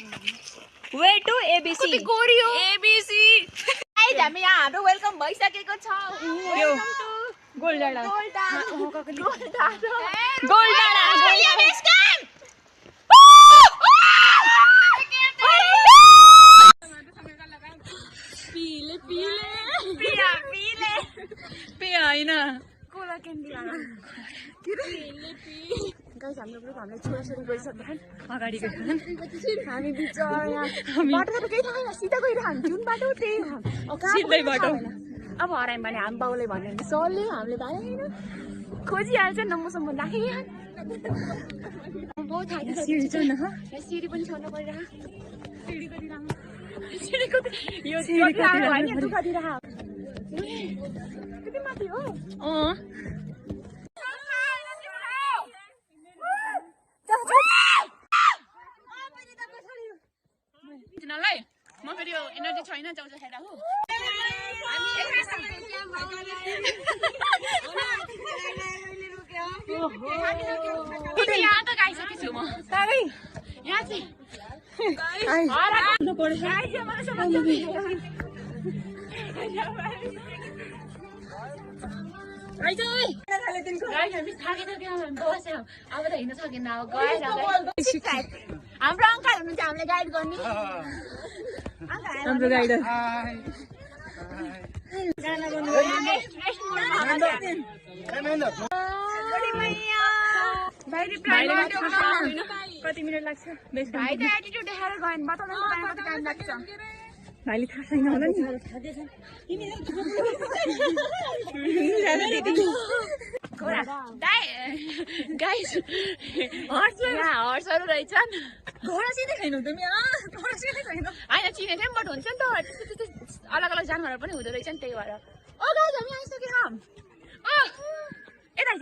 way to ABC गोरी हो ABC guys हामी यहाँ हाम्रो वेलकम भइसकेको छ वेलकम टु गोलडाँडा पीले पिया पिया हैन कोला क्यान्डी गाइस हाम्रो ग्रुप हामीले छोराछोरी गरिसक्दैन अगाडि गयो हामी बिचरा बाटो त केही थाहा छैन सिधा गइरह हामी जुन बाटो त्यही सिधै बाटो अब हरायौँ भने हामी बाउले भन्यो भने सरले हामीले भने होइन खोजिहाल्छ नम्बरसम्म राखेँ बहुत थाहा सिडी छ न सिडी पनि छोड्नु परिरह यो सिडी दुःख दिइरह कति माथि हो म फेरि यो एनर्जी छैन जाउँछ खेला हो यहाँ त गइसकेछु म यहाँ चाहिँ अब त हिँड्न सकेन अब गएर हाम्रो अङ्कल हुनुहुन्छ हामीले गाइड गर्ने हाम्रो गाइडर कति मिनट लाग्छ भाइ त एटिट्युड देखाएर गयो बताउनु कति टाइम लाग्छ भाइले थाहा छैन होला नि गाइस हर्सहरू रहेछन् घोडा सिधै छैन त घोडा सिधै छैन होइन चिने थियौँ बट हुन्छ नि त अलग अलग जनावरहरू पनि हुँदो रहेछ नि त्यही भएर ओ गाइस हामी आइसक्यौँ यता